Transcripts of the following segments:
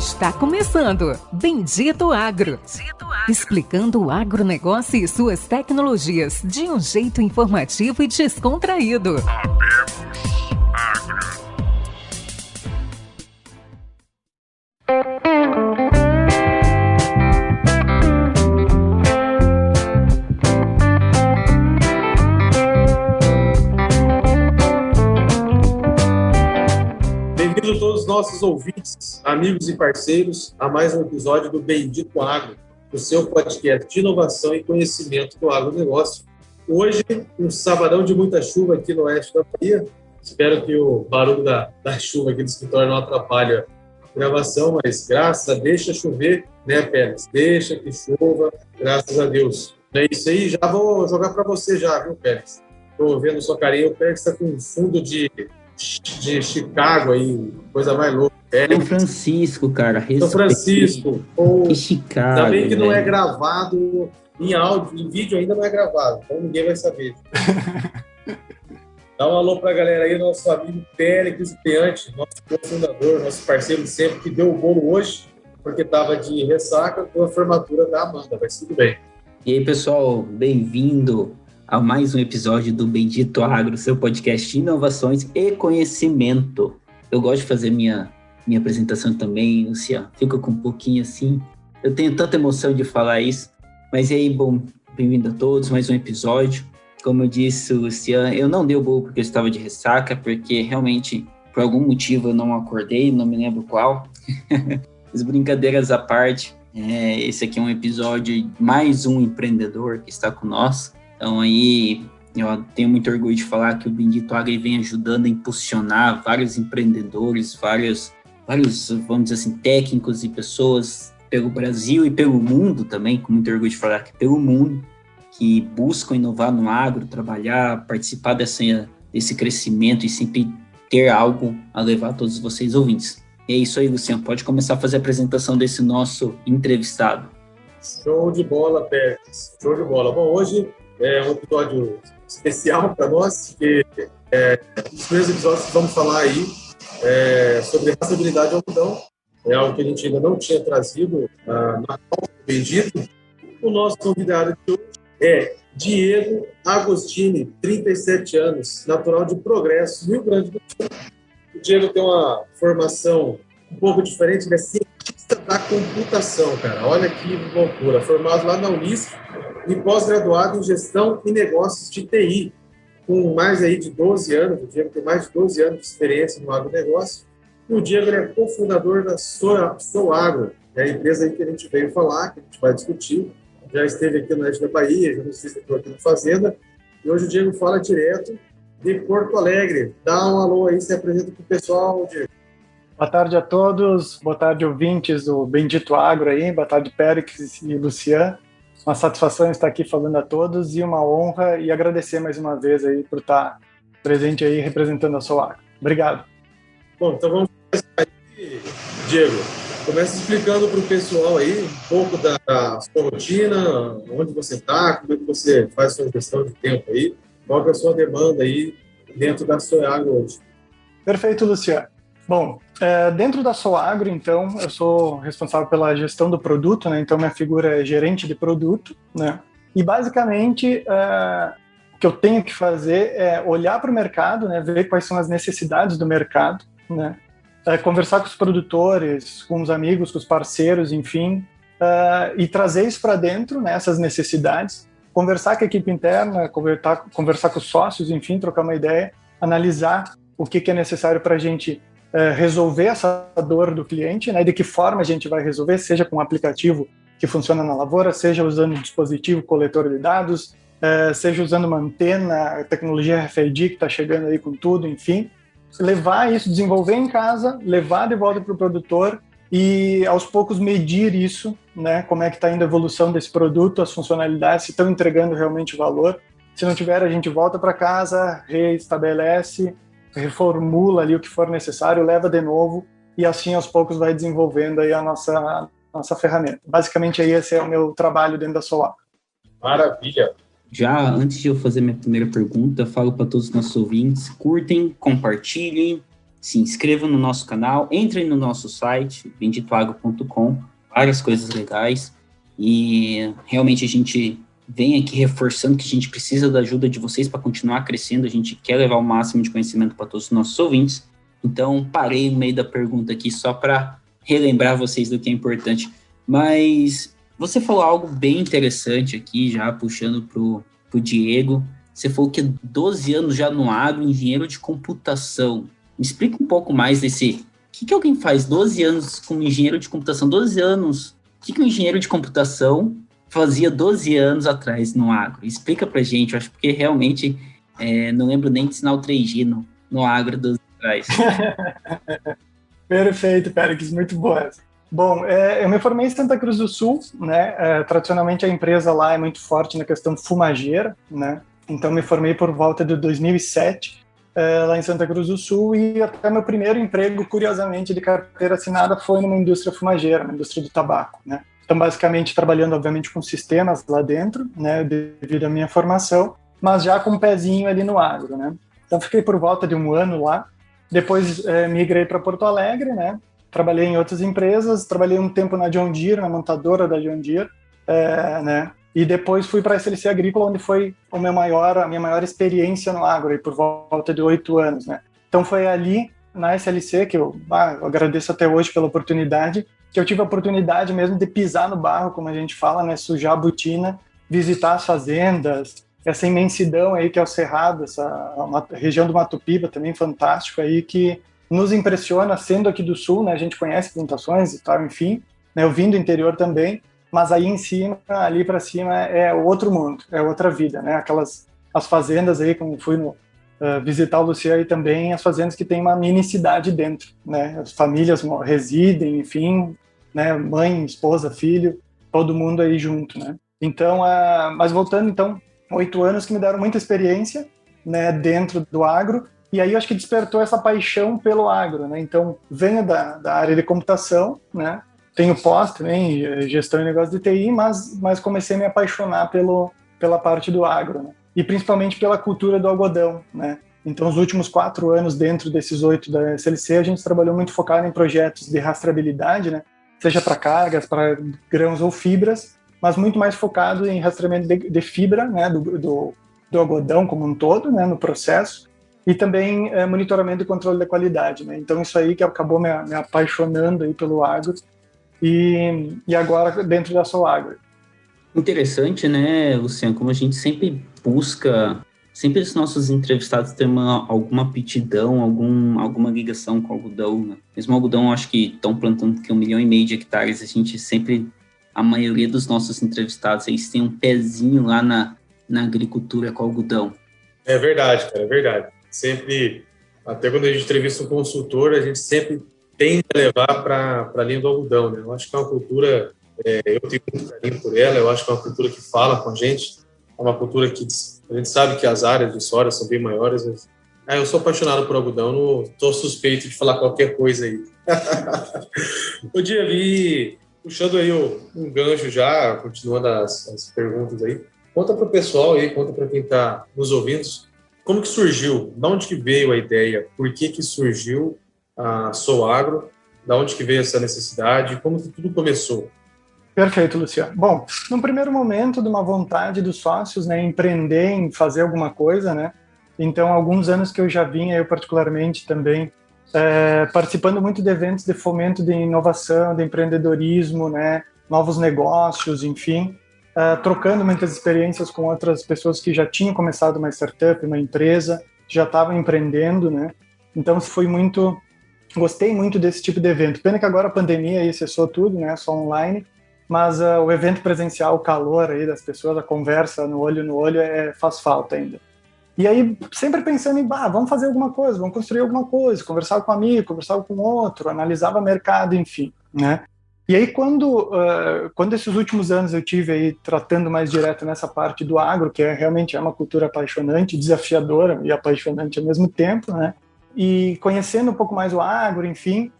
Está começando Bendito Agro. Explicando o agronegócio e suas tecnologias de um jeito informativo e descontraído. Bem-vindos todos os nossos ouvintes, amigos e parceiros, a mais um episódio do Bendito Agro, o seu podcast de inovação e conhecimento do agronegócio. Hoje, um sabadão de muita chuva aqui no oeste da Bahia. Espero que o barulho da chuva aqui do escritório não atrapalhe a gravação, mas graças a Deus, deixa chover, né, Pérez? Deixa que chova, graças a Deus. É isso aí, já vou jogar para você já, viu, Pérez? Estou vendo sua carinha, o Pérez está com um fundo de Chicago aí, coisa mais louca. São Francisco, cara. São Francisco. Que Chicago. Ainda bem que não é gravado em áudio, em vídeo ainda não é gravado, então ninguém vai saber. Dá um alô pra galera aí, nosso amigo Pérez Piante, nosso cofundador, nosso parceiro sempre, que deu o bolo hoje, porque estava de ressaca com a formatura da Amanda, mas tudo bem. E aí, pessoal, bem-vindo a mais um episódio do Bendito Agro, seu podcast de inovações e conhecimento. Eu gosto de fazer minha apresentação também, Luciano. Fico com um pouquinho assim. Eu tenho tanta emoção de falar isso. Mas e aí, bom, bem-vindo a todos, mais um episódio. Como eu disse, Luciano, eu não dei o bolo porque eu estava de ressaca, porque realmente, por algum motivo, eu não acordei, não me lembro qual. As brincadeiras à parte, esse aqui é um episódio de mais um empreendedor que está conosco. Então aí eu tenho muito orgulho de falar que o Bendito Agro vem ajudando a impulsionar vários empreendedores, vários, vamos dizer assim, técnicos e pessoas pelo Brasil e pelo mundo também, com muito orgulho de falar que pelo mundo, que buscam inovar no agro, trabalhar, participar desse crescimento e sempre ter algo a levar a todos vocês ouvintes. E é isso aí, Luciano, pode começar a fazer a apresentação desse nosso entrevistado. Show de bola, Pérez, show de bola. Bom, hoje é um episódio especial para nós, porque nos primeiros episódios que vamos falar aí sobre rastreabilidade de algodão, é algo que a gente ainda não tinha trazido na pauta do Bendito. O nosso convidado de hoje é Diego Agostini, 37 anos, natural de Progresso, Rio Grande do Sul. O Diego tem uma formação um pouco diferente, ele é cientista da computação, cara. Olha que loucura. Formado lá na Unisc e pós-graduado em Gestão e Negócios de TI, com mais aí de 12 anos. O Diego tem mais de 12 anos de experiência no agronegócio. E o Diego é cofundador da Soagro, que é a empresa aí que a gente veio falar, que a gente vai discutir. Já esteve aqui no oeste da Bahia, já nos visitou aqui na Fazenda. E hoje o Diego fala direto de Porto Alegre. Dá um alô aí, se apresenta para o pessoal, Diego. Boa tarde a todos, boa tarde ouvintes do Bendito Agro aí, boa tarde Pérez e Luciano. Uma satisfação estar aqui falando a todos e uma honra e agradecer mais uma vez aí por estar presente aí representando a Soagro. Obrigado. Bom, então vamos começar aí, Diego. Começa explicando para o pessoal aí um pouco da sua rotina, onde você está, como é que você faz a sua gestão de tempo aí, qual é a sua demanda aí dentro da Soagro hoje. Perfeito, Luciano. Bom, dentro da Soagro, então, eu sou responsável pela gestão do produto, né? Então minha figura é gerente de produto, né? E basicamente o que eu tenho que fazer é olhar para o mercado, né? Ver quais são as necessidades do mercado, né? Conversar com os produtores, com os amigos, com os parceiros, enfim, e trazer isso para dentro, né? Essas necessidades, conversar com a equipe interna, conversar com os sócios, enfim, trocar uma ideia, analisar o que é necessário para a gente resolver essa dor do cliente, né? De que forma a gente vai resolver, seja com um aplicativo que funciona na lavoura, seja usando um dispositivo coletor de dados, seja usando uma antena, tecnologia RFID que está chegando aí com tudo, enfim. Levar isso, desenvolver em casa, levar de volta para o produtor e aos poucos medir isso, né? Como é que está indo a evolução desse produto, as funcionalidades, se estão entregando realmente valor. Se não tiver, a gente volta para casa, reestabelece, reformula ali o que for necessário, leva de novo e assim aos poucos vai desenvolvendo aí a nossa ferramenta. Basicamente aí esse é o meu trabalho dentro da Soagro. Maravilha! Já antes de eu fazer minha primeira pergunta, falo para todos os nossos ouvintes, curtem, compartilhem, se inscrevam no nosso canal, entrem no nosso site, benditoagro.com, várias coisas legais, e realmente a gente vem aqui reforçando que a gente precisa da ajuda de vocês para continuar crescendo, a gente quer levar o máximo de conhecimento para todos os nossos ouvintes. Então, parei no meio da pergunta aqui só para relembrar vocês do que é importante. Mas você falou algo bem interessante aqui, já puxando pro Diego. Você falou que 12 anos já no agro, engenheiro de computação. Me explica um pouco mais desse... O que alguém faz 12 anos como engenheiro de computação? 12 anos. O que um engenheiro de computação fazia 12 anos atrás no agro? Explica pra gente, eu acho que realmente não lembro nem de ensinar o 3G no agro 12 anos atrás. Perfeito, Pérez, muito boa. Bom, eu me formei em Santa Cruz do Sul, né? Tradicionalmente a empresa lá é muito forte na questão fumageira, né? Então me formei por volta de 2007 lá em Santa Cruz do Sul, e até meu primeiro emprego, curiosamente, de carteira assinada foi numa indústria fumageira, na indústria do tabaco, né? Então, basicamente, trabalhando, obviamente, com sistemas lá dentro, né, devido à minha formação, mas já com um pezinho ali no agro, né? Então, fiquei por volta de um ano lá. Depois, migrei para Porto Alegre, né? Trabalhei em outras empresas, trabalhei um tempo na John Deere, na montadora da John Deere, né? E depois fui para a SLC Agrícola, onde foi a minha maior experiência no agro, aí por volta de 8 anos, né? Então, foi ali, na SLC, que eu agradeço até hoje pela oportunidade, que eu tive a oportunidade mesmo de pisar no barro, como a gente fala, né, sujar a botina, visitar as fazendas, essa imensidão aí que é o Cerrado, essa região do Mato Piba também fantástico aí, que nos impressiona, sendo aqui do Sul, né, a gente conhece plantações e tal, enfim, né, eu vim do interior também, mas aí em cima, ali para cima, é outro mundo, é outra vida, né, as fazendas aí, como fui visitar o Luciano aí também, as fazendas que tem uma mini cidade dentro, né, as famílias residem, enfim, né, mãe, esposa, filho, todo mundo aí junto, né. Então, mas voltando, então, 8 anos que me deram muita experiência, né, dentro do agro, e aí eu acho que despertou essa paixão pelo agro, né, então, venho da área de computação, né, tenho pós também, gestão e negócio de TI, mas comecei a me apaixonar pela parte do agro, né, e principalmente pela cultura do algodão, né. Então, os últimos 4 anos dentro desses 8 da SLC, a gente trabalhou muito focado em projetos de rastreabilidade, né, seja para cargas, para grãos ou fibras, mas muito mais focado em rastreamento de fibra, né, do algodão como um todo, né, no processo, e também monitoramento e controle da qualidade, né. Então, isso aí que acabou me apaixonando aí pelo agro, e agora dentro da Solagro. Interessante, né, Luciano, como a gente sempre busca, sempre os nossos entrevistados têm alguma aptidão, alguma ligação com o algodão, né? Mesmo o algodão, acho que estão plantando 1,5 milhão de hectares, a gente sempre, a maioria dos nossos entrevistados, eles têm um pezinho lá na agricultura com algodão. É verdade, cara, é verdade. Sempre, até quando a gente entrevista um consultor, a gente sempre tende a levar para a linha do algodão, né? Eu acho que é uma cultura, eu tenho muito carinho por ela, eu acho que é uma cultura que fala com a gente, é uma cultura que a gente sabe que as áreas de soja são bem maiores, mas eu sou apaixonado por algodão, não estou suspeito de falar qualquer coisa aí. O Diego, puxando aí um gancho já, continuando as perguntas aí, conta para o pessoal aí, conta para quem está nos ouvindo, como que surgiu, de onde que veio a ideia, por que surgiu a Solagro, da onde que veio essa necessidade, como que tudo começou? Perfeito, Luciano. Bom, num primeiro momento de uma vontade dos sócios, né, empreender em fazer alguma coisa, né, então alguns anos que eu já vinha, eu particularmente também, participando muito de eventos de fomento de inovação, de empreendedorismo, né, novos negócios, enfim, trocando muitas experiências com outras pessoas que já tinham começado uma startup, uma empresa, já estavam empreendendo, né, então gostei muito desse tipo de evento. Pena que agora a pandemia aí cessou tudo, né, só online, mas o evento presencial, o calor aí das pessoas, a conversa no olho faz falta ainda. E aí, sempre pensando em, vamos fazer alguma coisa, vamos construir alguma coisa, conversava com um amigo, conversava com outro, analisava mercado, enfim, né? E aí, quando esses últimos anos eu tive aí tratando mais direto nessa parte do agro, que realmente é uma cultura apaixonante, desafiadora e apaixonante ao mesmo tempo, né? E conhecendo um pouco mais o agro, enfim,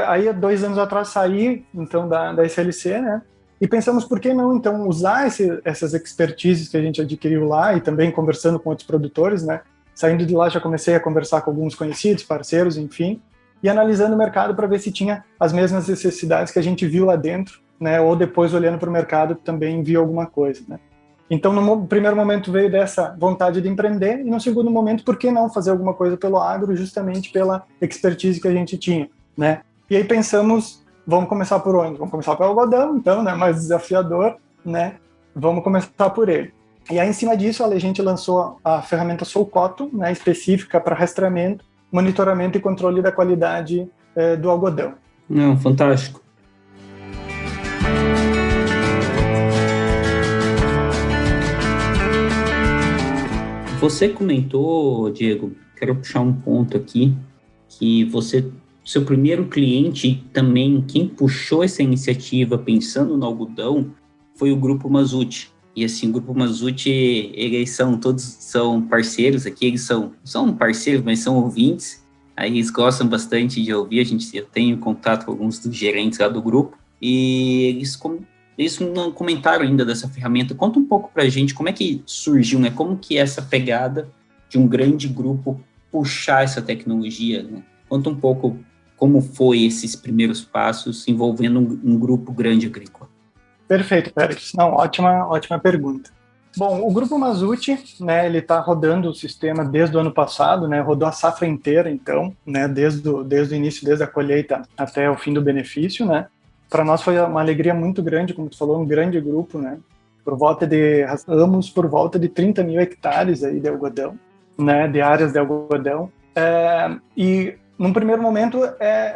aí há 2 anos atrás saí, então, da SLC, né? E pensamos, por que não, então, usar essas expertises que a gente adquiriu lá e também conversando com outros produtores, né? Saindo de lá, já comecei a conversar com alguns conhecidos, parceiros, enfim, e analisando o mercado para ver se tinha as mesmas necessidades que a gente viu lá dentro, né? Ou depois, olhando para o mercado, também viu alguma coisa, né? Então, no primeiro momento veio dessa vontade de empreender, e no segundo momento, por que não fazer alguma coisa pelo agro, justamente pela expertise que a gente tinha, né? E aí pensamos, vamos começar por onde? Vamos começar pelo algodão, então, né? Mais desafiador, né? Vamos começar por ele. E aí, em cima disso, a gente lançou a ferramenta Solcoto, né? Específica para rastreamento, monitoramento e controle da qualidade do algodão. Não, fantástico. Você comentou, Diego, quero puxar um ponto aqui, que seu primeiro cliente também, quem puxou essa iniciativa pensando no algodão, foi o Grupo Mazucchi. E assim, o Grupo Mazucchi, eles todos são parceiros aqui, eles são parceiros, mas são ouvintes, aí eles gostam bastante de ouvir, eu tenho contato com alguns dos gerentes lá do grupo, e eles não comentaram ainda dessa ferramenta. Conta um pouco pra gente como é que surgiu, né? Como que é essa pegada de um grande grupo puxar essa tecnologia, né? Conta um pouco como foi esses primeiros passos envolvendo um grupo grande agrícola. Perfeito, Pérez. Não, ótima pergunta. Bom, o Grupo Mazucchi, né, ele está rodando o sistema desde o ano passado, né, rodou a safra inteira, então, né, desde o início, desde a colheita até o fim do benefício, né. Para nós foi uma alegria muito grande, como tu falou, um grande grupo, né, por volta de 30 mil hectares aí de algodão, né, de áreas de algodão, e num primeiro momento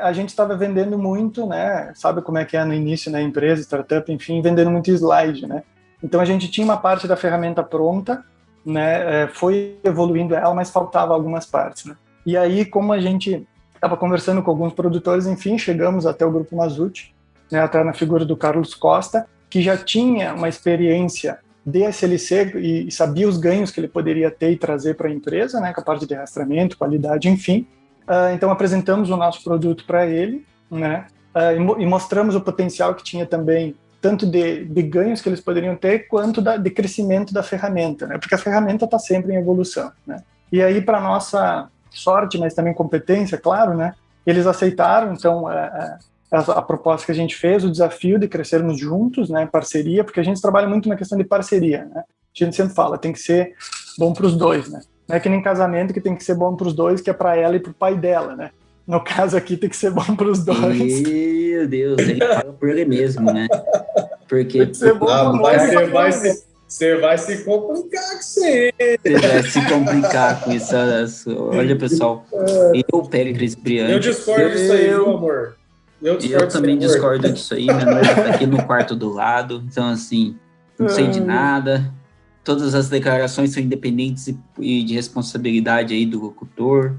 a gente estava vendendo muito, né, sabe como é que é no início, né, empresa, startup, enfim, vendendo muito slide, né, então a gente tinha uma parte da ferramenta pronta, né, foi evoluindo ela, mas faltava algumas partes, né, e aí como a gente estava conversando com alguns produtores, enfim, chegamos até o Grupo Mazucchi, né, até na figura do Carlos Costa, que já tinha uma experiência de SLC e sabia os ganhos que ele poderia ter e trazer para a empresa, né, com a parte de rastreamento, qualidade, enfim. Então apresentamos o nosso produto para ele, né, e mostramos o potencial que tinha também, tanto de ganhos que eles poderiam ter, quanto de crescimento da ferramenta, né, porque a ferramenta está sempre em evolução, né. E aí, para nossa sorte, mas também competência, claro, né, eles aceitaram, então, a proposta que a gente fez, o desafio de crescermos juntos, né, parceria, porque a gente trabalha muito na questão de parceria, né, a gente sempre fala, tem que ser bom para os dois, né, não é que nem casamento que tem que ser bom para os dois, que é para ela e para o pai dela, né, no caso aqui tem que ser bom para os dois. Meu Deus, ele fala por ele mesmo, né, porque... Você vai se complicar com isso aí. Você vai se complicar com isso. Olha, pessoal, eu, Péricles Briante... Eu discordo disso aí, meu amor. Eu também discordo disso aí, minha noiva tá aqui no quarto do lado, então assim, não sei de nada, todas as declarações são independentes e de responsabilidade aí do locutor.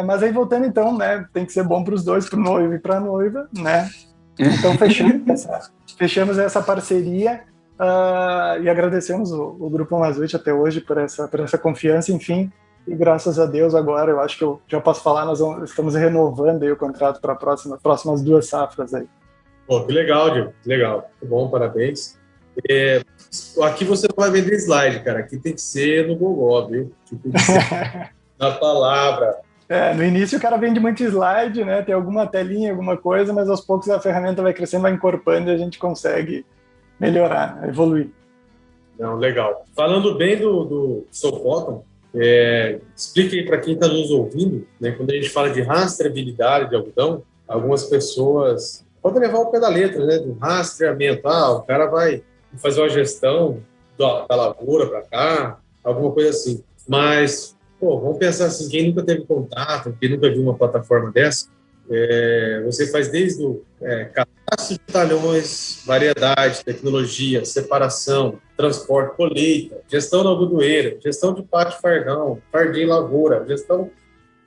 Mas aí voltando então, né, tem que ser bom para os dois, para o noivo e para a noiva, né, então fechamos essa parceria e agradecemos o Grupo Mazucchi até hoje por essa confiança, enfim. E graças a Deus agora, eu acho que eu já posso falar, nós estamos renovando aí o contrato para as próximas 2 safras aí. Pô, que legal, Diego, que legal. Muito bom, parabéns. Aqui você não vai vender slide, cara. Aqui tem que ser no gogó, viu? Tem que ser na palavra. No início o cara vende muito slide, né? Tem alguma telinha, alguma coisa, mas aos poucos a ferramenta vai crescendo, vai encorpando e a gente consegue melhorar, evoluir. Não, legal. Falando bem do Solcoto, explique aí para quem está nos ouvindo, né, quando a gente fala de rastreabilidade de algodão, algumas pessoas podem levar o pé da letra, né, do rastreamento. O cara vai fazer uma gestão da lavoura para cá, alguma coisa assim. Mas, vamos pensar assim, quem nunca teve contato, quem nunca viu uma plataforma dessa, você faz desde o cadastro de talhões, variedade, tecnologia, separação, transporte, colheita, gestão da algodoeira, gestão de pátio fardão, fardim lavoura, gestão,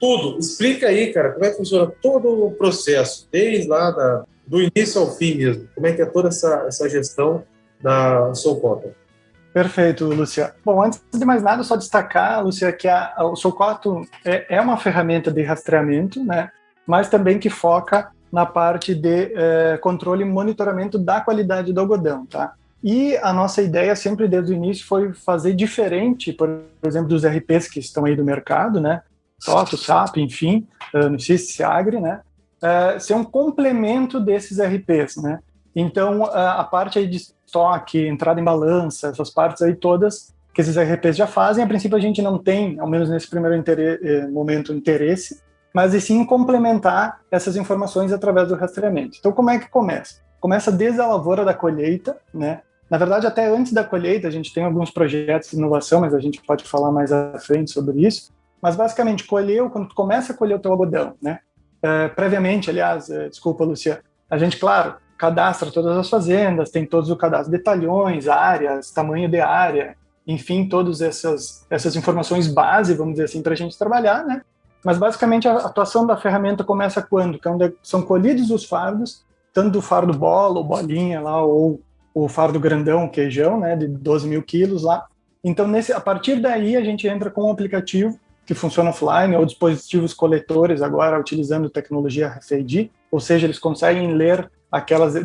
tudo. Explica aí, cara, como é que funciona todo o processo, desde lá do início ao fim mesmo. Como é que é toda essa gestão da Solcoto? Perfeito, Lúcia. Bom, antes de mais nada, só destacar, Lúcia, que o Solcoto é uma ferramenta de rastreamento, né? Mas também que foca na parte de controle e monitoramento da qualidade do algodão, tá? E a nossa ideia sempre desde o início foi fazer diferente, por exemplo, dos RPs que estão aí do mercado, né? TOTO, SAP, enfim, Nusis, Seagre, né? Ser um complemento desses RPs, né? Então, a parte aí de estoque, entrada em balança, essas partes aí todas que esses RPs já fazem, a princípio a gente não tem, ao menos nesse primeiro momento, interesse, mas e sim complementar essas informações através do rastreamento. Então, como é que começa? Começa desde a lavoura da colheita, né? Na verdade, até antes da colheita, a gente tem alguns projetos de inovação, mas a gente pode falar mais à frente sobre isso. Mas, basicamente, quando tu começa a colher o teu algodão, né? Previamente, aliás, desculpa, Luciano, a gente, claro, cadastra todas as fazendas, tem todos o cadastro de talhões, áreas, tamanho de área, enfim, todas essas informações base, vamos dizer assim, para a gente trabalhar, né? Mas, basicamente, a atuação da ferramenta começa quando? Quando são colhidos os fardos, tanto do fardo bola, ou bolinha lá, ou o fardo grandão, o queijão, né, de 12 mil quilos lá. Então, a partir daí, a gente entra com um aplicativo que funciona offline, ou dispositivos coletores, agora utilizando tecnologia RFID, ou seja, eles conseguem ler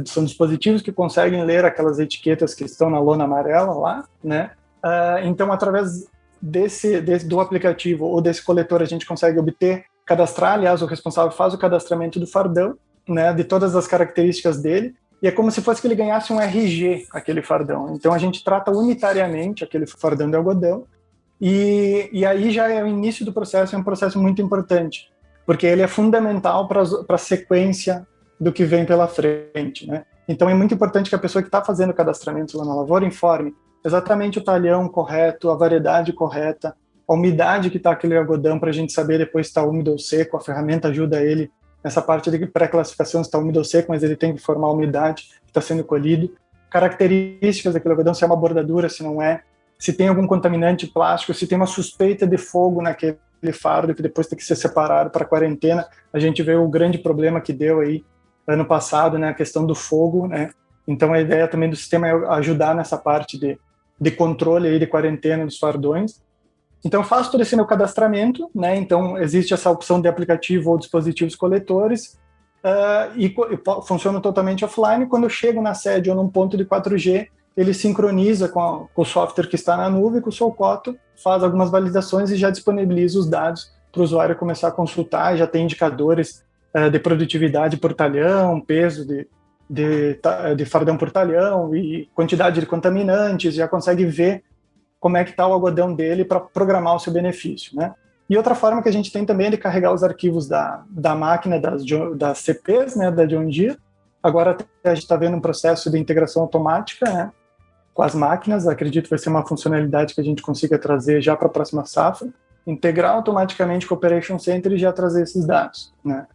são dispositivos que conseguem ler aquelas etiquetas que estão na lona amarela lá, né? Então, através do aplicativo ou desse coletor, a gente consegue cadastrar, aliás, o responsável faz o cadastramento do fardão, né, de todas as características dele, e é como se fosse que ele ganhasse um RG, aquele fardão. Então, a gente trata unitariamente aquele fardão de algodão, e aí já é o início do processo, é um processo muito importante, porque ele é fundamental para a sequência do que vem pela frente, né? Então, é muito importante que a pessoa que está fazendo o cadastramento lá na lavoura informe exatamente o talhão correto, a variedade correta, a umidade que está aquele algodão, para a gente saber depois se está úmido ou seco. A ferramenta ajuda ele nessa parte de pré-classificação, se está úmido ou seco, mas ele tem que informar a umidade que está sendo colhido, características daquele algodão, se é uma bordadura, se não é, se tem algum contaminante plástico, se tem uma suspeita de fogo naquele fardo que depois tem que ser separado para quarentena. A gente vê o grande problema que deu aí ano passado, né, a questão do fogo, né? Então a ideia também do sistema é ajudar nessa parte de controle aí de quarentena dos fardões. Então, eu faço todo esse meu cadastramento, né? Então, existe essa opção de aplicativo ou dispositivos coletores, e funciona totalmente offline. Quando eu chego na sede ou num ponto de 4G, ele sincroniza com o software que está na nuvem, com o Solcoto, faz algumas validações e já disponibiliza os dados para o usuário começar a consultar. Já tem indicadores de produtividade por talhão, peso de fardão por talhão e quantidade de contaminantes, já consegue ver como é que está o algodão dele para programar o seu benefício, né? E outra forma que a gente tem também é de carregar os arquivos da máquina das CPs, né, da John Deere. Agora a gente está vendo um processo de integração automática, né, com as máquinas. Acredito que vai ser uma funcionalidade que a gente consiga trazer já para a próxima safra, integrar automaticamente com o Operation Center e já trazer esses dados, né?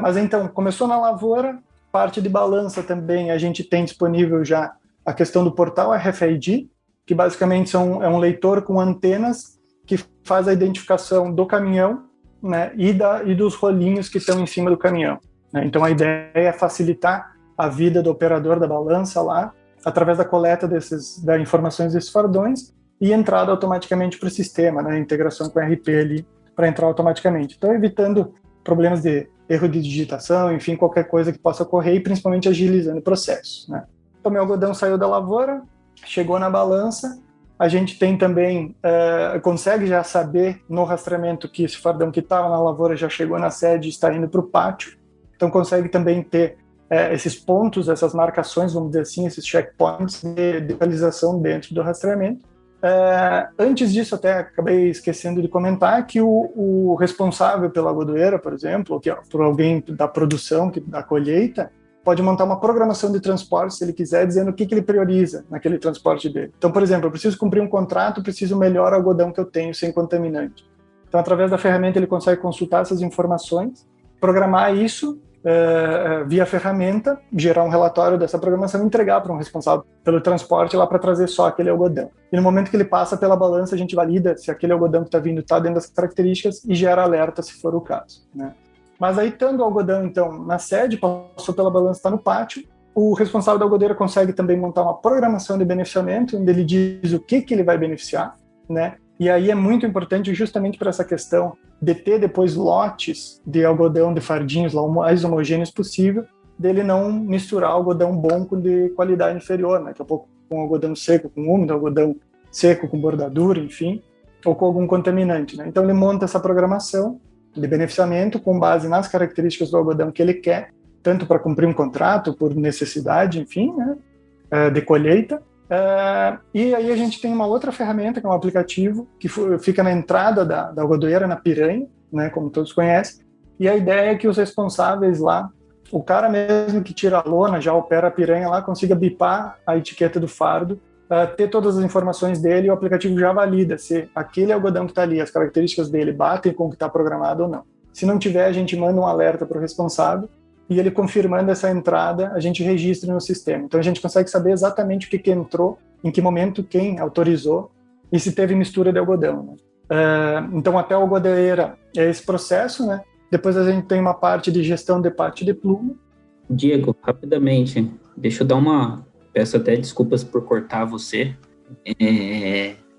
Mas então, começou na lavoura, parte de balança também, a gente tem disponível já a questão do portal RFID, que basicamente é um leitor com antenas que faz a identificação do caminhão, né, e dos rolinhos que estão em cima do caminhão, né? Então a ideia é facilitar a vida do operador da balança lá, através da coleta das informações desses fardões e entrada automaticamente para o sistema, né, integração com o RP ali para entrar automaticamente. Então, evitando problemas de erro de digitação, enfim, qualquer coisa que possa ocorrer, e principalmente agilizando o processo, né? Então, meu algodão saiu da lavoura, chegou na balança, a gente tem também, consegue já saber no rastreamento que esse fardão que estava na lavoura já chegou na sede e está indo para o pátio, então consegue também ter esses pontos, essas marcações, vamos dizer assim, esses checkpoints de localização dentro do rastreamento. Antes disso, até acabei esquecendo de comentar que o responsável pela algodoeira, por exemplo, ou que por alguém da produção, da colheita, pode montar uma programação de transporte, se ele quiser, dizendo o que ele prioriza naquele transporte dele. Então, por exemplo, eu preciso cumprir um contrato, preciso o melhor algodão que eu tenho, sem contaminante. Então, através da ferramenta, ele consegue consultar essas informações, programar isso via ferramenta, gerar um relatório dessa programação e entregar para um responsável pelo transporte lá para trazer só aquele algodão. E no momento que ele passa pela balança, a gente valida se aquele algodão que está vindo está dentro das características e gera alerta se for o caso, né? Mas aí, estando o algodão, então, na sede, passou pela balança, está no pátio, o responsável da algodoeira consegue também montar uma programação de beneficiamento, onde ele diz o que ele vai beneficiar, né? E aí é muito importante justamente para essa questão de ter depois lotes de algodão, de fardinhos lá o mais homogêneos possível, dele não misturar algodão bom com de qualidade inferior, né? Daqui a pouco com algodão seco com úmido, algodão seco com bordadura, enfim, ou com algum contaminante, né? Então ele monta essa programação de beneficiamento com base nas características do algodão que ele quer, tanto para cumprir um contrato, por necessidade, enfim, né? De colheita. E aí a gente tem uma outra ferramenta, que é um aplicativo, que fica na entrada da algodoeira, na piranha, né? Como todos conhecem, e a ideia é que os responsáveis lá, o cara mesmo que tira a lona, já opera a piranha lá, consiga bipar a etiqueta do fardo, ter todas as informações dele, e o aplicativo já valida se aquele algodão que está ali, as características dele batem com o que está programado ou não. Se não tiver, a gente manda um alerta para o responsável, e ele confirmando essa entrada, a gente registra no sistema. Então a gente consegue saber exatamente o que entrou, em que momento quem autorizou, e se teve mistura de algodão, né? Então até a algodoeira é esse processo, né? Depois a gente tem uma parte de gestão de parte de pluma. Diego, rapidamente, deixa eu dar peço até desculpas por cortar você,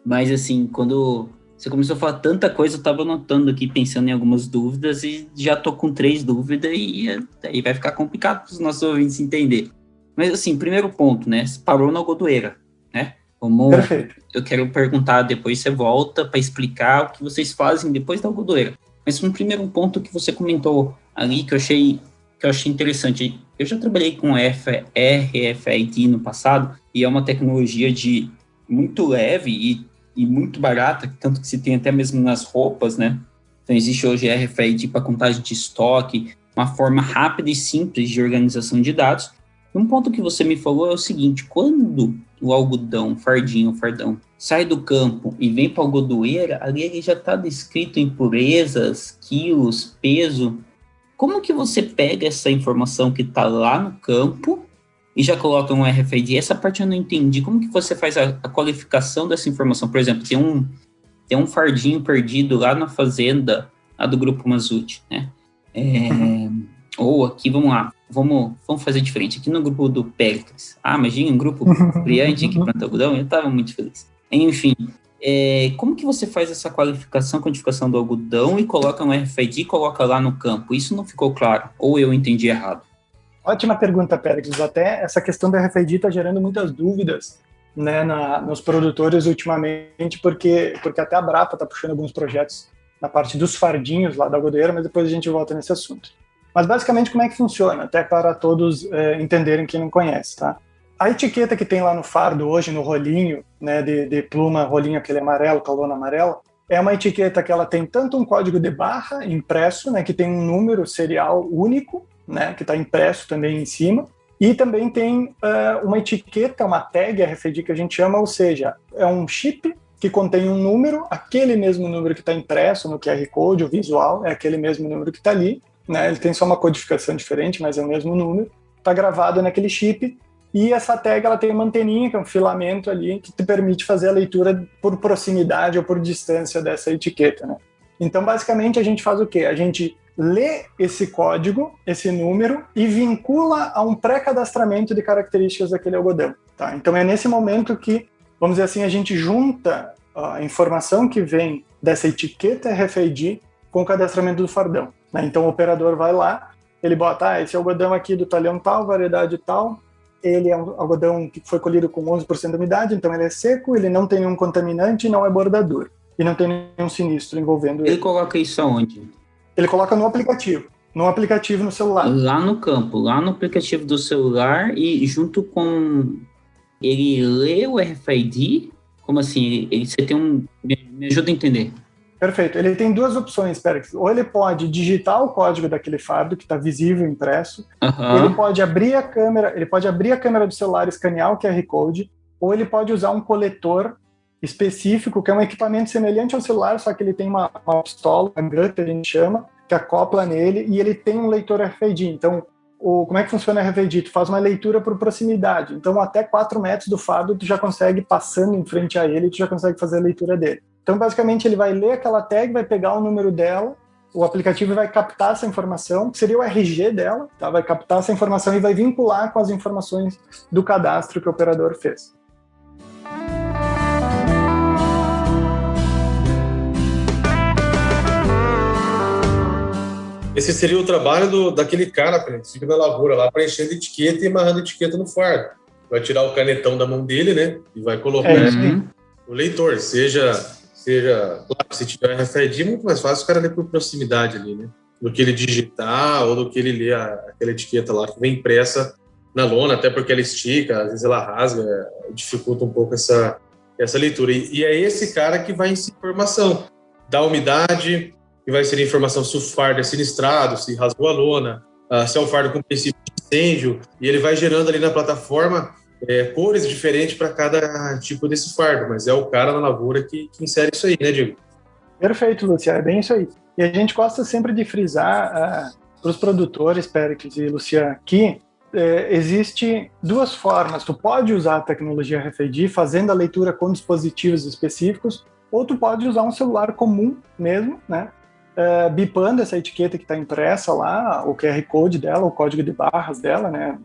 mas assim, quando você começou a falar tanta coisa, eu estava anotando aqui, pensando em algumas dúvidas, e já estou com 3 dúvidas, e aí vai ficar complicado para os nossos ouvintes entender. Mas assim, primeiro ponto, né, você parou na algodoeira, né? Perfeito. Eu quero perguntar, depois você volta para explicar o que vocês fazem depois da algodoeira. Mas um primeiro ponto que você comentou ali, que eu achei interessante. Eu já trabalhei com RFID no passado, e é uma tecnologia muito leve e muito barata, tanto que se tem até mesmo nas roupas, né? Então existe hoje RFID para contagem de estoque, uma forma rápida e simples de organização de dados. Um ponto que você me falou é o seguinte: quando o algodão, fardão, sai do campo e vem para a algodoeira, ali ele já está descrito impurezas, quilos, peso. Como que você pega essa informação que está lá no campo e já coloca um RFID? Essa parte eu não entendi. Como que você faz a qualificação dessa informação? Por exemplo, tem um fardinho perdido lá na fazenda, lá do Grupo Mazzuti, né? Ou aqui, vamos lá, vamos fazer diferente. Aqui no grupo do Péricles. Imagina um grupo brilhante que planta algodão, eu estava muito feliz. Enfim, como que você faz essa qualificação, quantificação do algodão e coloca um RFID e coloca lá no campo? Isso não ficou claro, ou eu entendi errado? Ótima pergunta, Péricles. Até essa questão do RFID está gerando muitas dúvidas, né, nos produtores ultimamente, porque até a Brapa está puxando alguns projetos na parte dos fardinhos lá da algodoeira, mas depois a gente volta nesse assunto. Mas basicamente como é que funciona, até para todos entenderem quem não conhece, tá? A etiqueta que tem lá no fardo hoje, no rolinho, né, de pluma, rolinho aquele amarelo, com a lona amarela, é uma etiqueta que ela tem tanto um código de barra impresso, né, que tem um número serial único, né, que está impresso também em cima, e também tem uma etiqueta, uma tag RFID que a gente chama, ou seja, é um chip que contém um número, aquele mesmo número que está impresso no QR Code, o visual, é aquele mesmo número que está ali, né, ele tem só uma codificação diferente, mas é o mesmo número, está gravado naquele chip, e essa tag ela tem uma anteninha, que é um filamento ali, que te permite fazer a leitura por proximidade ou por distância dessa etiqueta, né? Então, basicamente, a gente faz o quê? A gente lê esse código, esse número, e vincula a um pré-cadastramento de características daquele algodão, tá? Então, é nesse momento que, vamos dizer assim, a gente junta a informação que vem dessa etiqueta RFID com o cadastramento do fardão, né? Então, o operador vai lá, ele bota, esse algodão aqui do talhão tal, variedade tal, ele é um algodão que foi colhido com 11% de umidade, então ele é seco, ele não tem nenhum contaminante, não é bordadura, e não tem nenhum sinistro envolvendo ele. Ele coloca isso aonde? Ele coloca no aplicativo no celular. Lá no campo, lá no aplicativo do celular, e junto com... Ele lê o RFID? Como assim? Você tem me ajuda a entender. Perfeito. Ele tem 2 opções, Pérez. Ou ele pode digitar o código daquele fardo que está visível impresso. Ele pode abrir a câmera do celular e escanear o QR Code, ou ele pode usar um coletor específico, que é um equipamento semelhante ao celular, só que ele tem uma pistola, uma gun, que a gente chama, que acopla nele, e ele tem um leitor RFID. Então, como é que funciona o RFID? Tu faz uma leitura por proximidade. Então, até 4 metros do fardo, tu já consegue, passando em frente a ele, tu já consegue fazer a leitura dele. Então, basicamente, ele vai ler aquela tag, vai pegar o número dela, o aplicativo vai captar essa informação, que seria o RG dela, tá? Vai captar essa informação e vai vincular com as informações do cadastro que o operador fez. Esse seria o trabalho daquele cara, que fica na lavoura lá, preenchendo etiqueta e amarrando etiqueta no fardo. Vai tirar o canetão da mão dele, né? E vai colocar o leitor. Claro, se tiver RFID, é muito mais fácil o cara ler por proximidade ali, né? Do que ele digitar ou do que ele ler aquela etiqueta lá que vem impressa na lona, até porque ela estica, às vezes ela rasga, dificulta um pouco essa leitura. E é esse cara que vai inserir informação da umidade, que vai inserir informação se o fardo é sinistrado, se rasgou a lona, se é um fardo com princípio de incêndio, e ele vai gerando ali na plataforma cores diferentes para cada tipo desse fardo, mas é o cara na lavoura que insere isso aí, né, Diego? Perfeito, Luciano, é bem isso aí. E a gente gosta sempre de frisar para os produtores, Péricles e Luciano, que existe duas formas. Tu pode usar a tecnologia RFID fazendo a leitura com dispositivos específicos, ou tu pode usar um celular comum mesmo, né? Bipando essa etiqueta que está impressa lá, o QR Code dela, o código de barras dela, né?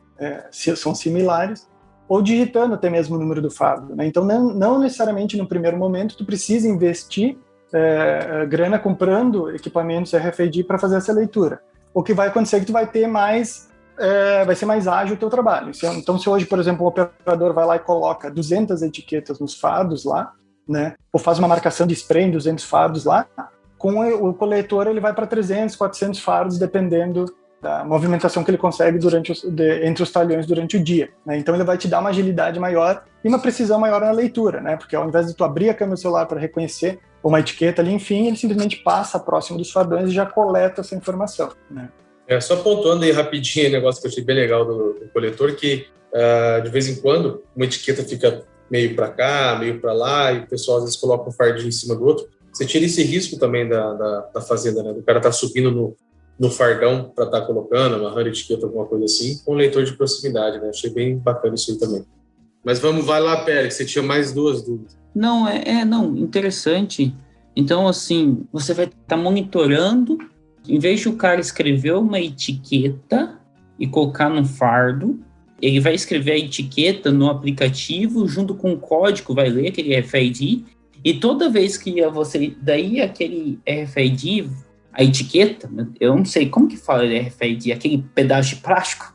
São similares, ou digitando até mesmo o número do fardo, né? Então, não necessariamente no primeiro momento tu precisa investir grana comprando equipamentos RFID para fazer essa leitura. O que vai acontecer é que tu vai ter vai ser mais ágil o teu trabalho. Então, se hoje, por exemplo, o operador vai lá e coloca 200 etiquetas nos fardos lá, né? Ou faz uma marcação de spray em 200 fardos lá, com o coletor ele vai para 300, 400 fardos, dependendo da movimentação que ele consegue entre os talhões durante o dia, né? Então ele vai te dar uma agilidade maior e uma precisão maior na leitura, né? Porque ao invés de tu abrir a câmera do celular para reconhecer uma etiqueta ali, enfim, ele simplesmente passa próximo dos fardões e já coleta essa informação, né? Só pontuando aí rapidinho o negócio que eu achei bem legal do coletor, que de vez em quando uma etiqueta fica meio para cá, meio para lá, e o pessoal às vezes coloca um fardinho em cima do outro. Você tira esse risco também da fazenda, né? Do cara tá subindo no fardão para estar colocando, amarrando etiqueta, alguma coisa assim, com leitor de proximidade, né? Achei bem bacana isso aí também. Mas vai lá, Pérez, você tinha mais duas dúvidas. Não, interessante. Então, assim, você vai estar monitorando, em vez de o cara escrever uma etiqueta e colocar no fardo, ele vai escrever a etiqueta no aplicativo, junto com o código, vai ler aquele RFID, e toda vez que daí aquele RFID, a etiqueta, eu não sei como que fala RFID, aquele pedaço de plástico.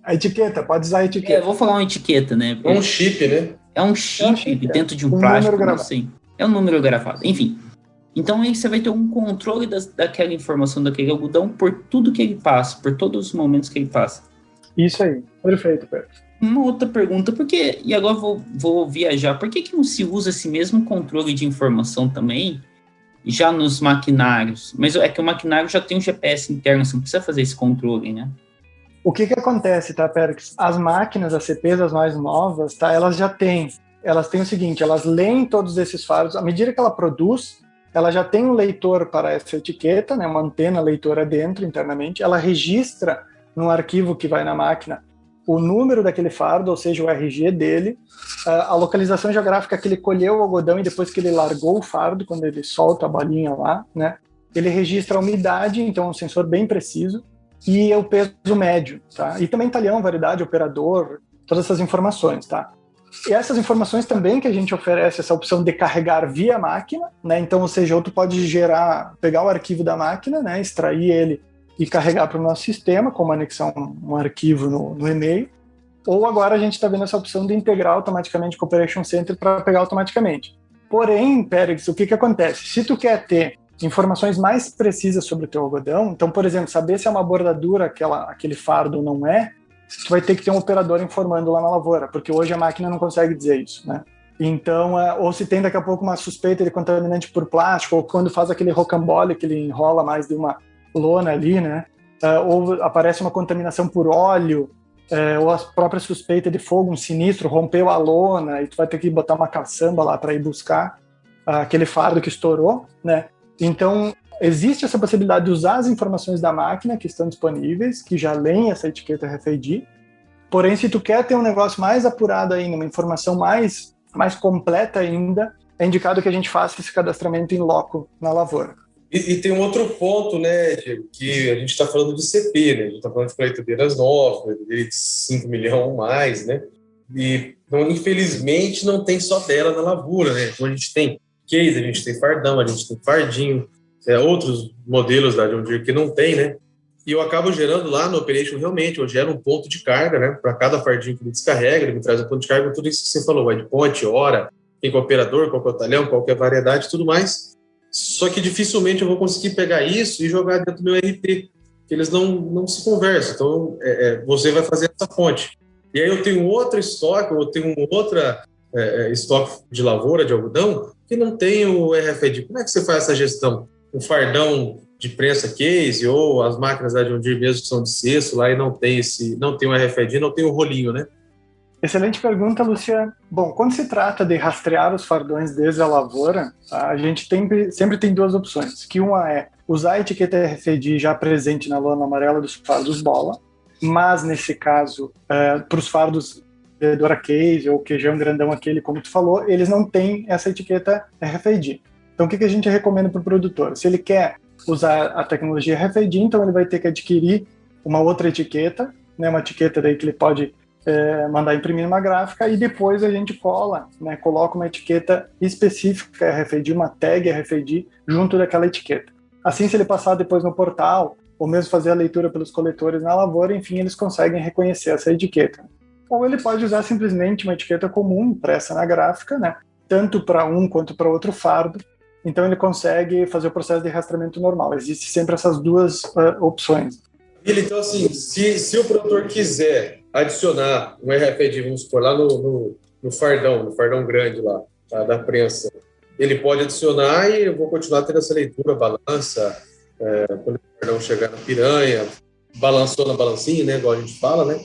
A etiqueta, pode usar a etiqueta. Eu vou falar uma etiqueta, né? É um chip, né? É um chip dentro de um plástico, não sei. É um número gravado, enfim. Então aí você vai ter um controle daquela informação, daquele algodão, por tudo que ele passa, por todos os momentos que ele passa. Isso aí, perfeito, Pedro. Uma outra pergunta, e agora vou viajar, por que não se usa esse mesmo controle de informação também já nos maquinários? Mas é que o maquinário já tem um GPS interno, você não precisa fazer esse controle, né? O que acontece, tá, Pérez? As máquinas, as CPs, as mais novas, tá, elas têm o seguinte, elas leem todos esses fardos, à medida que ela produz, ela já tem um leitor para essa etiqueta, né, uma antena leitora dentro, internamente, ela registra num arquivo que vai na máquina o número daquele fardo, ou seja, o RG dele, a localização geográfica que ele colheu o algodão e depois que ele largou o fardo, quando ele solta a bolinha lá, né, ele registra a umidade, então é um sensor bem preciso, e o peso médio, tá? E também talhão, variedade, operador, todas essas informações, tá? E essas informações também que a gente oferece essa opção de carregar via máquina, né? Então, ou seja, ou tu pode pegar o arquivo da máquina, né? Extrair ele e carregar para o nosso sistema, como anexar um arquivo no e-mail, ou agora a gente está vendo essa opção de integrar automaticamente com o Operation Center para pegar automaticamente. Porém, Pérez, o que acontece? Se tu quer ter informações mais precisas sobre o teu algodão, então, por exemplo, saber se é uma bordadura aquele fardo ou não é, tu vai ter que ter um operador informando lá na lavoura, porque hoje a máquina não consegue dizer isso, né? Então, ou se tem daqui a pouco uma suspeita de contaminante por plástico, ou quando faz aquele rocambole que ele enrola mais de uma lona ali, né? Ou aparece uma contaminação por óleo, ou a própria suspeita de fogo, um sinistro, rompeu a lona e tu vai ter que botar uma caçamba lá para ir buscar aquele fardo que estourou, né? Então, existe essa possibilidade de usar as informações da máquina que estão disponíveis, que já leem essa etiqueta RFID. Porém, se tu quer ter um negócio mais apurado ainda, uma informação mais completa ainda, é indicado que a gente faça esse cadastramento em loco na lavoura. E tem um outro ponto, né, Diego, que a gente está falando de CP, né? A gente está falando de colheitadeiras novas, colheitadeiras de 5 milhões ou mais, né? E, então, infelizmente, não tem só dela na lavoura, né? Então, a gente tem case, a gente tem fardão, a gente tem fardinho, outros modelos da John Deere que não tem, né? E eu acabo gerando lá no Operation, realmente, eu gero um ponto de carga, né? Para cada fardinho que ele descarrega, ele me traz um ponto de carga, tudo isso que você falou, endpoint, hora, quem que é o operador, qual que é o talhão, qual que é a variedade, tudo mais. Só que dificilmente eu vou conseguir pegar isso e jogar dentro do meu RP, que eles não se conversam. Então, você vai fazer essa fonte. E aí eu tenho outro estoque, eu tenho outra estoque de lavoura, de algodão, que não tem o RFID. Como é que você faz essa gestão? Um fardão de prensa case ou as máquinas da John Deere mesmo que são de cesto lá e não tem o RFID, não tem o rolinho, né? Excelente pergunta, Luciano. Bom, quando se trata de rastrear os fardões desde a lavoura, a gente sempre tem duas opções, que uma é usar a etiqueta RFID já presente na lona amarela dos fardos bola, mas nesse caso, para os fardos de Dora Case ou queijão grandão aquele, como tu falou, eles não têm essa etiqueta RFID. Então, o que a gente recomenda para o produtor? Se ele quer usar a tecnologia RFID, então ele vai ter que adquirir uma outra etiqueta, né, uma etiqueta daí que ele pode mandar imprimir numa gráfica, e depois a gente cola, né, coloca uma etiqueta específica RFID, uma tag RFID junto daquela etiqueta. Assim, se ele passar depois no portal, ou mesmo fazer a leitura pelos coletores na lavoura, enfim, eles conseguem reconhecer essa etiqueta. Ou ele pode usar simplesmente uma etiqueta comum impressa na gráfica, né, tanto para um quanto para outro fardo. Então ele consegue fazer o processo de rastreamento normal. Existem sempre essas duas opções. Então, assim, se o produtor quiser adicionar um RFID, vamos supor, lá no fardão grande lá, tá, da prensa, ele pode adicionar e eu vou continuar tendo essa leitura, balança, quando o fardão chegar na piranha, balançou na balancinha, né, igual a gente fala, né,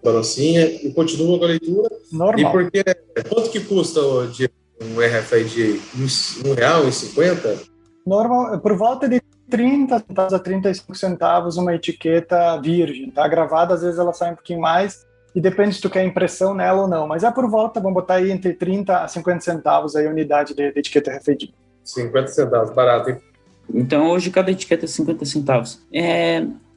balancinha, e continua com a leitura. Normal. E porque, quanto que custa um RFID? R$1,50? Normal, por volta de 30 centavos a 35 centavos uma etiqueta virgem, tá? Gravada, às vezes ela sai um pouquinho mais, e depende se tu quer impressão nela ou não, mas é por volta, vamos botar aí entre 30 a 50 centavos aí a unidade de etiqueta RFID. 50 centavos, barato, hein? Então hoje cada etiqueta é 50 centavos.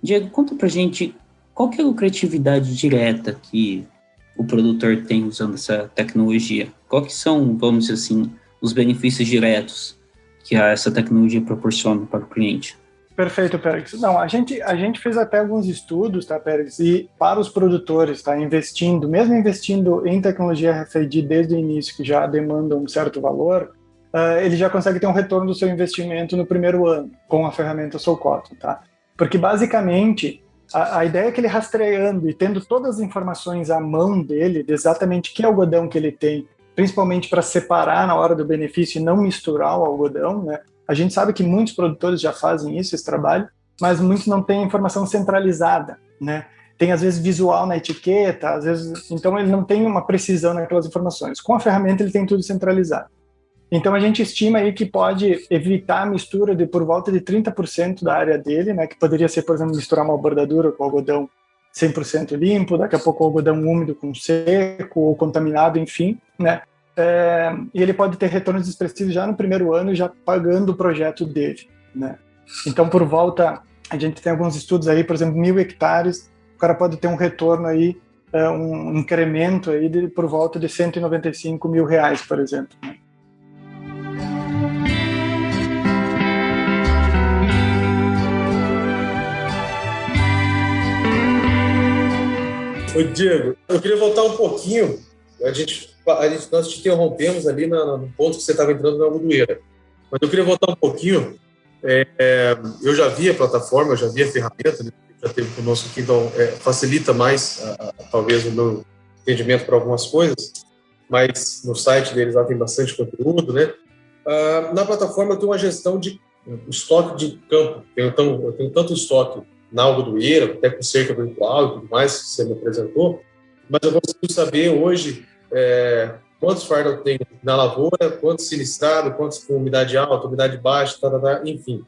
Diego, conta pra gente qual que é a lucratividade direta que o produtor tem usando essa tecnologia? Qual que são, vamos dizer assim, os benefícios diretos que essa tecnologia proporciona para o cliente? Perfeito, Pérez. Não, a gente fez até alguns estudos, tá, Pérez? E para os produtores, tá, mesmo investindo em tecnologia RFID desde o início, que já demanda um certo valor, ele já consegue ter um retorno do seu investimento no primeiro ano com a ferramenta SoCotton, tá? Porque basicamente a ideia é que ele rastreando e tendo todas as informações à mão dele, de exatamente que algodão que ele tem, principalmente para separar na hora do benefício e não misturar o algodão, né? A gente sabe que muitos produtores já fazem esse trabalho, mas muitos não têm informação centralizada, né? Tem, às vezes, visual na etiqueta, às vezes, então ele não tem uma precisão naquelas informações. Com a ferramenta ele tem tudo centralizado. Então a gente estima aí que pode evitar a mistura de por volta de 30% da área dele, né? Que poderia ser, por exemplo, misturar uma bordadura com algodão 100% limpo, daqui a pouco o algodão úmido com seco ou contaminado, enfim, né? E ele pode ter retornos expressivos já no primeiro ano, já pagando o projeto dele, né? Então, por volta, a gente tem alguns estudos aí, por exemplo, 1.000 hectares, o cara pode ter um retorno aí, um incremento aí por volta de R$195 mil, por exemplo. Ô, Diego, eu queria voltar um pouquinho. Nós te interrompemos ali no ponto que você estava entrando na algodoeira. Mas eu queria voltar um pouquinho. Eu já vi a plataforma, eu já vi a ferramenta, já teve conosco aqui, então facilita mais, talvez, o meu entendimento para algumas coisas. Mas no site deles lá tem bastante conteúdo, né? Na plataforma eu tenho uma gestão de estoque de campo. Eu tenho tanto estoque na algodoeira, até com cerca virtual e tudo mais, que você me apresentou, mas eu consigo saber hoje quantos fardos eu tenho na lavoura, quantos sinistrados, quantos com umidade alta, umidade baixa, enfim.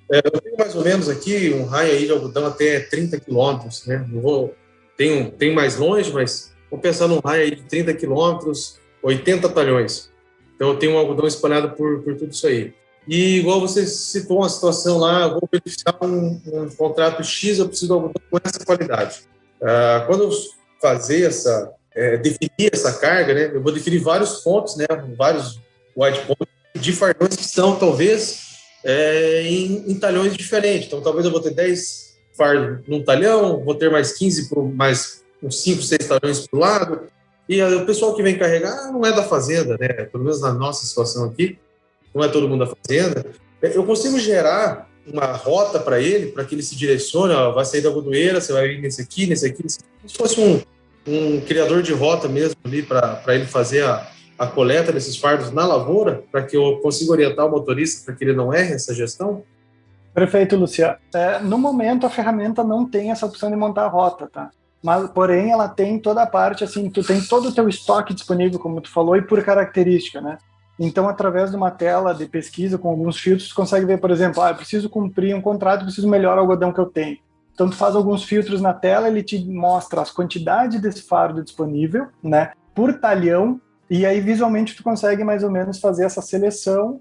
Eu tenho mais ou menos aqui um raio aí de algodão até 30 quilômetros, né? Tem mais longe, mas vou pensar num raio aí de 30 quilômetros, 80 talhões. Então eu tenho um algodão espalhado por tudo isso aí. E igual você citou uma situação lá, eu vou beneficiar um contrato X, eu preciso de algodão com essa qualidade. Quando eu fazer definir essa carga, né, eu vou definir vários fontes, né, vários white points de fardões que são, talvez, em talhões diferentes. Então, talvez eu vou ter 10 fardos num talhão, vou ter mais 15, mais uns 5, 6 talhões para o lado. E o pessoal que vem carregar não é da fazenda, né? Pelo menos na nossa situação aqui, não é todo mundo da fazenda. Eu consigo gerar uma rota para ele, para que ele se direcione, ó, vai sair da Godoeira, você vai vir nesse aqui, nesse aqui, nesse aqui. Como se fosse um criador de rota mesmo ali para ele fazer a coleta desses fardos na lavoura, para que eu consiga orientar o motorista para que ele não erre essa gestão? Perfeito, Luciano. No momento, a ferramenta não tem essa opção de montar a rota, tá? Mas, porém, ela tem toda a parte, assim, tu tem todo o teu estoque disponível, como tu falou, e por característica, né? Então, através de uma tela de pesquisa com alguns filtros, tu consegue ver, por exemplo, eu preciso cumprir um contrato, preciso melhorar o algodão que eu tenho. Então, tu faz alguns filtros na tela, ele te mostra as quantidades desse fardo disponível, né, por talhão, e aí, visualmente, tu consegue mais ou menos fazer essa seleção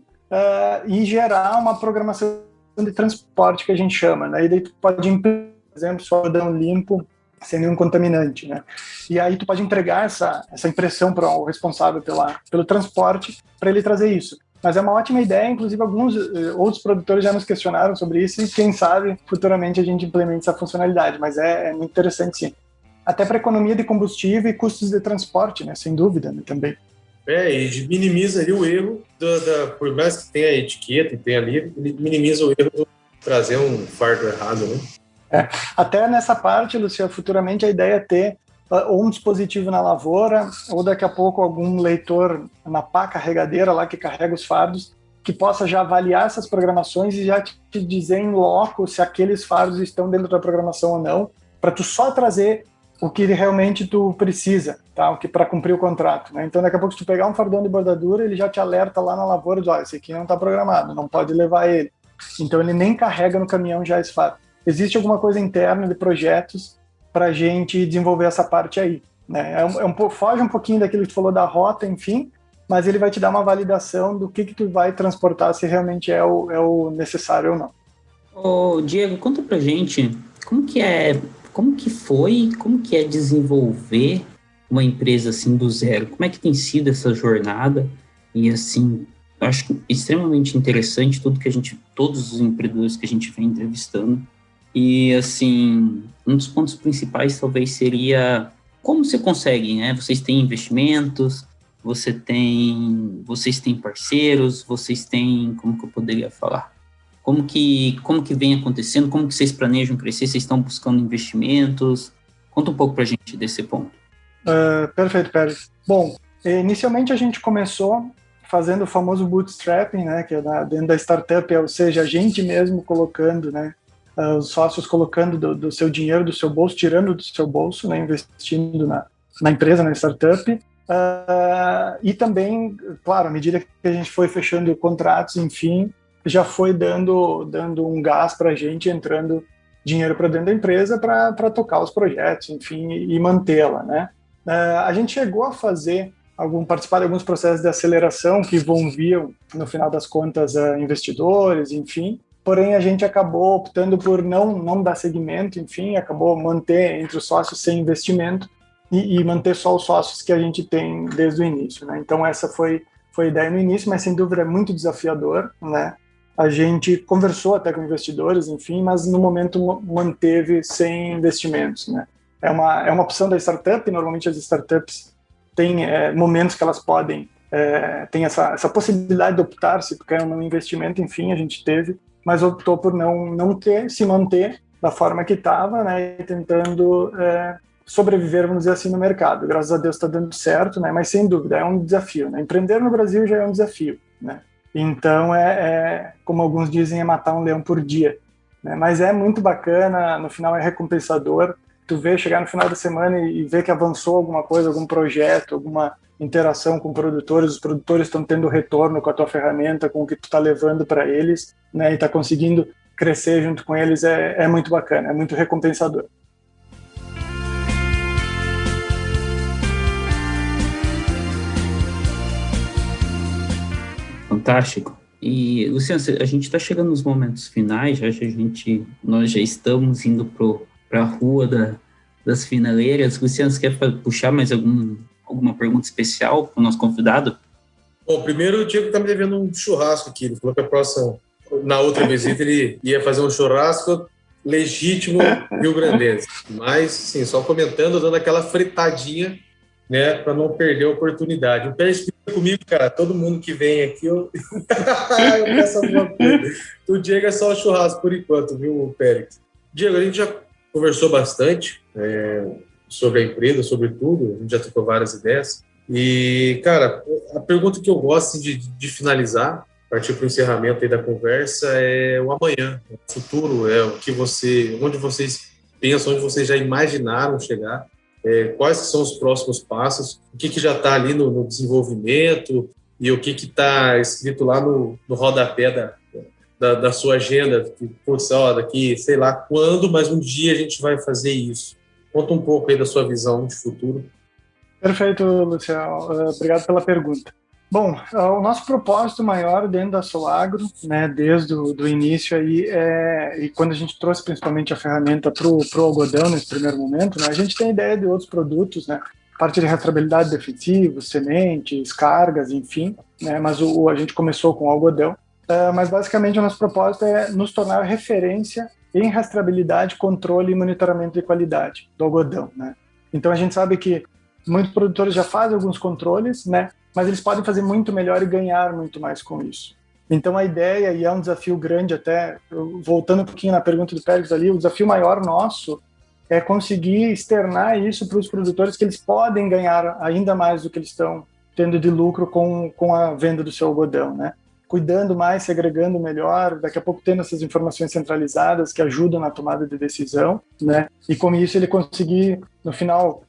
e gerar uma programação de transporte que a gente chama, né? E daí tu pode imprimir, por exemplo, só algodão limpo, sem nenhum contaminante, né? E aí tu pode entregar essa impressão para o responsável pelo transporte, para ele trazer isso. Mas é uma ótima ideia, inclusive alguns outros produtores já nos questionaram sobre isso e quem sabe futuramente a gente implemente essa funcionalidade, mas é muito interessante sim. Até para economia de combustível e custos de transporte, né? Sem dúvida, né? Também. E minimiza ali o erro, por mais que tenha a etiqueta e tenha ali, ele minimiza o erro de trazer um fardo errado, né? Até nessa parte, Luciano, futuramente a ideia é ter ou um dispositivo na lavoura, ou daqui a pouco algum leitor na pá carregadeira lá que carrega os fardos, que possa já avaliar essas programações e já te dizer em loco se aqueles fardos estão dentro da programação ou não, para tu só trazer o que realmente tu precisa, tá? O que para cumprir o contrato, né? Então daqui a pouco se tu pegar um fardão de bordadura, ele já te alerta lá na lavoura, diz, esse aqui não está programado, não pode levar ele. Então ele nem carrega no caminhão já esse fardo. Existe alguma coisa interna de projetos para a gente desenvolver essa parte aí, né? Foge um pouquinho daquilo que tu falou da rota, enfim, mas ele vai te dar uma validação do que tu vai transportar, se realmente é o necessário ou não. Ô, Diego, conta pra gente como que é desenvolver uma empresa assim do zero? Como é que tem sido essa jornada? E assim, eu acho extremamente interessante todos os empreendedores que a gente vem entrevistando. E, assim, um dos pontos principais talvez seria como você consegue, né? Vocês têm investimentos, vocês têm parceiros, vocês têm, como que eu poderia falar? Como que vem acontecendo, como que vocês planejam crescer, vocês estão buscando investimentos? Conta um pouco pra gente desse ponto. Perfeito, Pérez. Bom, inicialmente a gente começou fazendo o famoso bootstrapping, né? Que é dentro da startup, ou seja, a gente mesmo colocando, né? Os sócios colocando do seu dinheiro, do seu bolso, tirando do seu bolso, né, investindo na empresa, na startup. E também, claro, à medida que a gente foi fechando contratos, enfim, já foi dando um gás para a gente, entrando dinheiro para dentro da empresa para tocar os projetos, enfim, e mantê-la, né? A gente chegou a participar de alguns processos de aceleração que envolviam, no final das contas, investidores, enfim. Porém, a gente acabou optando por não dar seguimento, enfim, acabou manter entre os sócios sem investimento e manter só os sócios que a gente tem desde o início, né? Então, essa foi a ideia no início, mas sem dúvida é muito desafiador, né? A gente conversou até com investidores, enfim, mas no momento manteve sem investimentos, né? É uma opção da startup, normalmente as startups têm momentos que elas podem, tem essa possibilidade de optar se quer um investimento, enfim, a gente teve, mas optou por se manter da forma que estava, né, tentando sobreviver, vamos dizer assim, no mercado. Graças a Deus está dando certo, né, mas sem dúvida é um desafio, né? Empreender no Brasil já é um desafio, né? Então, como alguns dizem, é matar um leão por dia, né? Mas é muito bacana, no final é recompensador. Tu chegar no final da semana e ver que avançou alguma coisa, algum projeto, alguma interação com produtores, os produtores estão tendo retorno com a tua ferramenta, com o que tu está levando para eles, né, e está conseguindo crescer junto com eles, é muito bacana, é muito recompensador. Fantástico. E, Luciano, a gente está chegando nos momentos finais, nós já estamos indo para a rua das finaleiras. Luciano, você quer puxar mais alguma pergunta especial para o nosso convidado? Bom, primeiro o Diego está me devendo um churrasco aqui. Ele falou que a próxima na outra visita ele ia fazer um churrasco legítimo rio-grandense. Mas, sim, só comentando, dando aquela fritadinha, né, para não perder a oportunidade. O Pérez fica comigo, cara. Todo mundo que vem aqui, eu peço alguma coisa. O Diego é só o churrasco por enquanto, viu, Pérez? Diego, a gente já conversou bastante sobre a empresa, sobre tudo. A gente já trocou várias ideias. E, cara, a pergunta que eu gosto de finalizar, partir para o encerramento aí da conversa, é o amanhã, o futuro, é o que onde vocês pensam, onde vocês já imaginaram chegar. Quais são os próximos passos, o que já está ali no desenvolvimento e o que está escrito lá no rodapé da sua agenda, que, putz, daqui sei lá quando, mas um dia a gente vai fazer isso. Conta um pouco aí da sua visão de futuro. Perfeito, Luciano. Obrigado pela pergunta. Bom, o nosso propósito maior dentro da Solagro, né, desde o início aí, e quando a gente trouxe principalmente a ferramenta para o algodão nesse primeiro momento, né, a gente tem ideia de outros produtos, né, parte de rastreabilidade de defensivos, sementes, cargas, enfim, né, mas a gente começou com o algodão. Mas basicamente o nosso propósito é nos tornar referência em rastreabilidade, controle e monitoramento de qualidade do algodão, né. Então a gente sabe que muitos produtores já fazem alguns controles, né, mas eles podem fazer muito melhor e ganhar muito mais com isso. Então a ideia, e é um desafio grande até, voltando um pouquinho na pergunta do Pérez ali, o desafio maior nosso é conseguir externar isso para os produtores, que eles podem ganhar ainda mais do que eles estão tendo de lucro com a venda do seu algodão, né? Cuidando mais, segregando melhor, daqui a pouco tendo essas informações centralizadas que ajudam na tomada de decisão, né? E com isso ele conseguir, no final,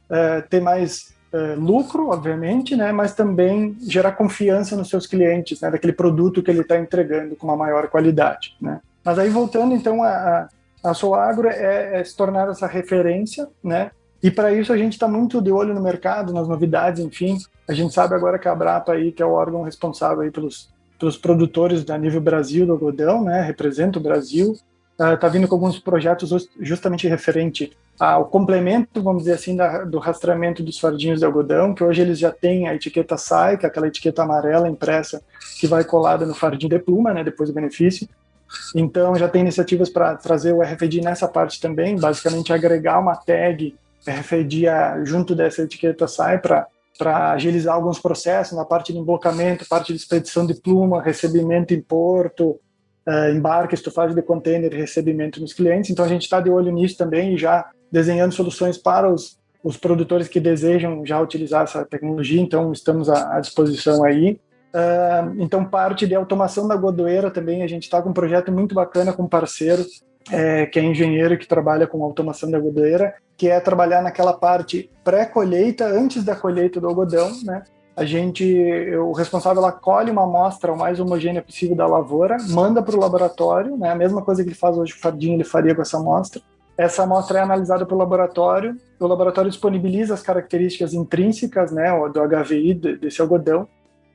ter mais lucro, obviamente, né, mas também gerar confiança nos seus clientes, né, daquele produto que ele está entregando com uma maior qualidade, né. Mas aí voltando então a Solagro se tornar essa referência, né, e para isso a gente está muito de olho no mercado, nas novidades, enfim. A gente sabe agora que a Abrapa aí, que é o órgão responsável aí pelos produtores a nível Brasil do algodão, né, representa o Brasil, está vindo com alguns projetos justamente referente ao complemento, vamos dizer assim, do rastreamento dos fardinhos de algodão, que hoje eles já têm a etiqueta SAI, que é aquela etiqueta amarela impressa que vai colada no fardinho de pluma, né, depois do benefício. Então já tem iniciativas para trazer o RFID nessa parte também, basicamente agregar uma tag RFID junto dessa etiqueta SAI para agilizar alguns processos na parte de emblocamento, parte de expedição de pluma, recebimento em porto, embarque, estufagem de container e recebimento nos clientes. Então a gente está de olho nisso também e já desenhando soluções para os produtores que desejam já utilizar essa tecnologia, então estamos à disposição aí. Então parte de automação da godoeira também, a gente está com um projeto muito bacana com um parceiro que é engenheiro que trabalha com automação da godoeira, que é trabalhar naquela parte pré-colheita, antes da colheita do algodão, né? O responsável colhe uma amostra o mais homogênea possível da lavoura, manda para o laboratório, né? A mesma coisa que ele faz hoje com o fardinho, ele faria com essa amostra. Essa amostra é analisada pelo laboratório, o laboratório disponibiliza as características intrínsecas, né, do HVI desse algodão,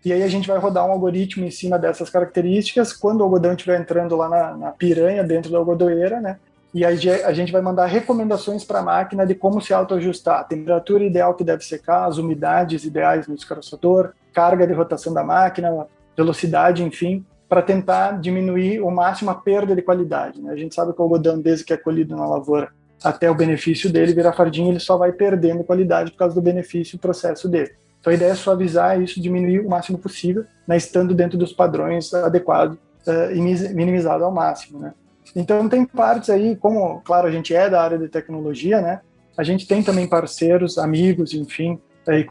e aí a gente vai rodar um algoritmo em cima dessas características. Quando o algodão estiver entrando lá na piranha, dentro da algodoeira, né, e aí a gente vai mandar recomendações para a máquina de como se autoajustar, a temperatura ideal que deve secar, as umidades ideais no descaroçador, carga de rotação da máquina, velocidade, enfim, para tentar diminuir ao máximo a perda de qualidade, né? A gente sabe que o algodão, desde que é colhido na lavoura até o benefício dele virar fardinho, ele só vai perdendo qualidade por causa do benefício e processo dele. Então a ideia é suavizar isso, diminuir o máximo possível, né, estando dentro dos padrões adequados e minimizado ao máximo, né? Então tem partes aí, como, claro, a gente é da área de tecnologia, né? A gente tem também parceiros, amigos, enfim,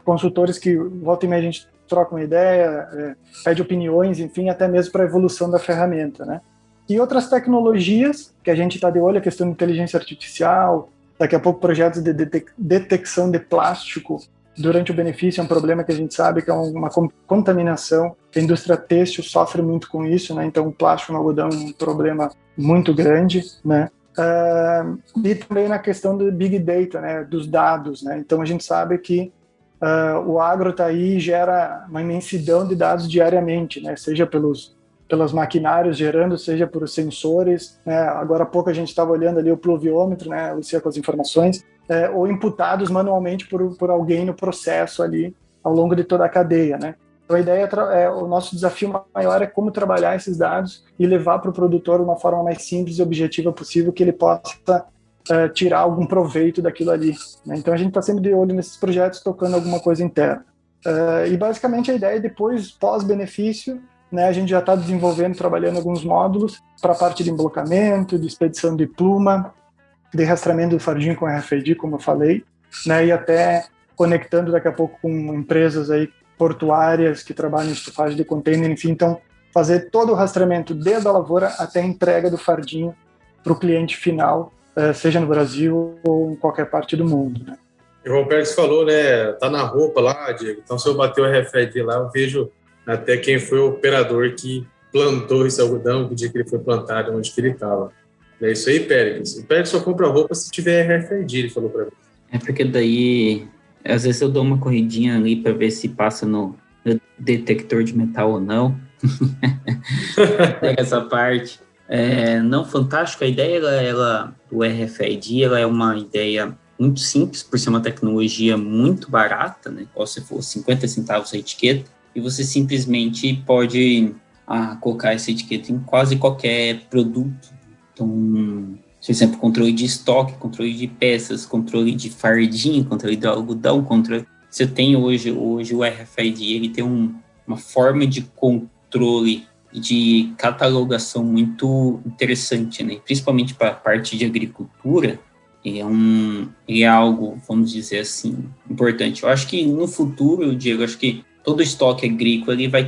consultores que volta e meia a gente troca uma ideia, pede opiniões, enfim, até mesmo para a evolução da ferramenta, né? E outras tecnologias que a gente está de olho, a questão de inteligência artificial, daqui a pouco projetos de detecção de plástico durante o benefício, é um problema que a gente sabe que é uma contaminação, a indústria têxtil sofre muito com isso, né? Então o plástico no algodão é um problema muito grande, né? E também na questão do Big Data, né? Dos dados, né? Então a gente sabe que o agro está aí e gera uma imensidão de dados diariamente, né? Seja pelos maquinários gerando, seja por sensores, né? Agora há pouco a gente estava olhando ali o pluviômetro, né, Lucia, com as informações, ou imputados manualmente por alguém no processo ali, ao longo de toda a cadeia, né? a ideia o nosso desafio maior é como trabalhar esses dados e levar para o produtor de uma forma mais simples e objetiva possível, que ele possa tirar algum proveito daquilo ali, né? Então a gente está sempre de olho nesses projetos, tocando alguma coisa interna. E basicamente a ideia é depois, pós-benefício, né, a gente já está desenvolvendo, trabalhando alguns módulos para a parte de emblocamento, de expedição de pluma, de rastreamento do fardinho com RFID, como eu falei, né, e até conectando daqui a pouco com empresas aí portuárias que trabalham em estufagem de container, enfim, então fazer todo o rastreamento desde a lavoura até a entrega do fardinho para o cliente final, seja no Brasil ou em qualquer parte do mundo, né. O João Pérez falou, né, tá na roupa lá, Diego, então se eu bater o RFID lá, eu vejo até quem foi o operador que plantou esse algodão, que dia que ele foi plantado, onde que ele estava. É isso aí, Pérez. O Pérez só compra roupa se tiver RFID, ele falou para mim. É porque daí, às vezes eu dou uma corridinha ali para ver se passa no detector de metal ou não. Pega essa parte. Não, fantástico. A ideia, do RFID, ela é uma ideia muito simples, por ser uma tecnologia muito barata, né? Ou se for 50 centavos a etiqueta, e você simplesmente pode colocar essa etiqueta em quase qualquer produto. Então, por exemplo, controle de estoque, controle de peças, controle de fardinho, controle de algodão, Você tem hoje o RFID, ele tem uma forma de controle e de catalogação muito interessante, né? Principalmente para a parte de agricultura, ele é algo, vamos dizer assim, importante. Eu acho que no futuro, Diego, acho que todo estoque agrícola ele vai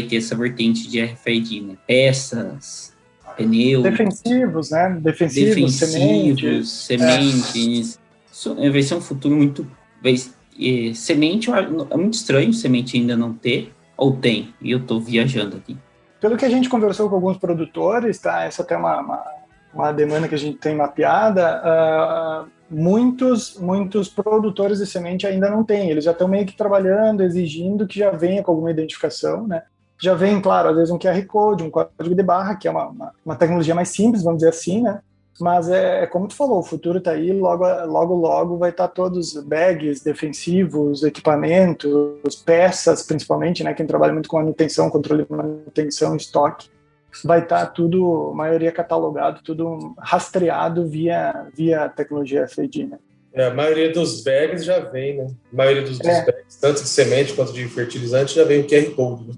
ter essa vertente de RFID, né? Peças, pneus, defensivos, né? Defensivos, sementes. Isso vai ser um futuro muito... semente, é muito estranho semente ainda não ter, ou tem, e eu estou viajando aqui. Pelo que a gente conversou com alguns produtores, tá? Essa até é uma demanda que a gente tem mapeada, muitos produtores de semente ainda não têm, eles já estão meio que trabalhando, exigindo que já venha com alguma identificação, né? Já vem, claro, às vezes um QR Code, um código de barra, que é uma tecnologia mais simples, vamos dizer assim, né? Mas como tu falou, o futuro está aí, logo vai estar todos bags, defensivos, equipamentos, peças, principalmente, né? Quem trabalha muito com manutenção, controle de manutenção, estoque, vai estar tudo, maioria catalogado, tudo rastreado via tecnologia RFID, né? A maioria dos bags já vem, né? A maioria dos bags, tanto de semente quanto de fertilizante, já vem o QR Code, né?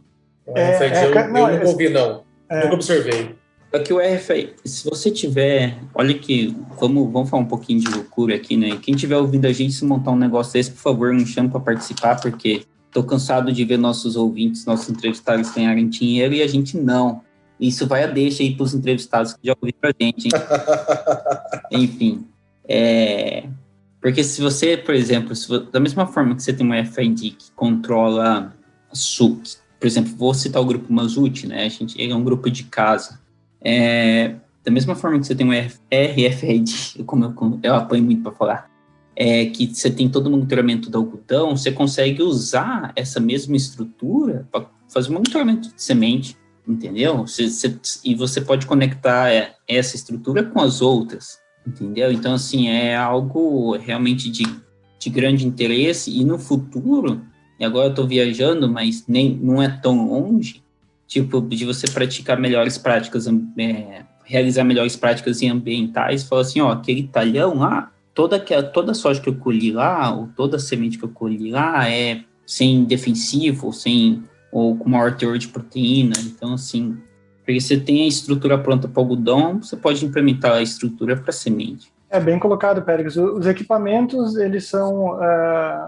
Eu nunca ouvi, não. Nunca observei. Aqui o RFID, se você tiver... Olha que... Vamos falar um pouquinho de loucura aqui, né? Quem tiver ouvindo a gente se montar um negócio desse, por favor, me chame para participar, porque estou cansado de ver nossos ouvintes, nossos entrevistados ganharem dinheiro e a gente não. Isso vai a deixa aí para os entrevistados que já ouviram a gente, hein? Enfim. Porque se você, por exemplo, da mesma forma que você tem um RFID que controla SUC, por exemplo, vou citar o grupo Mazut, né? Ele é um grupo de casa. Da mesma forma que você tem um RFID, como eu apanho muito para falar, que você tem todo o monitoramento do algodão, você consegue usar essa mesma estrutura para fazer o monitoramento de semente, entendeu? E você pode conectar essa estrutura com as outras, entendeu? Então, assim, é algo realmente de grande interesse, e no futuro, e agora eu estou viajando, mas não é tão longe, tipo, de você praticar melhores práticas, realizar melhores práticas ambientais, falar assim, aquele talhão lá, toda a soja que eu colhi lá, ou toda a semente que eu colhi lá é sem defensivo, ou com maior teor de proteína. Então, assim, porque você tem a estrutura pronta para o algodão, você pode implementar a estrutura para a semente. Bem colocado, Pérez. Os equipamentos, eles são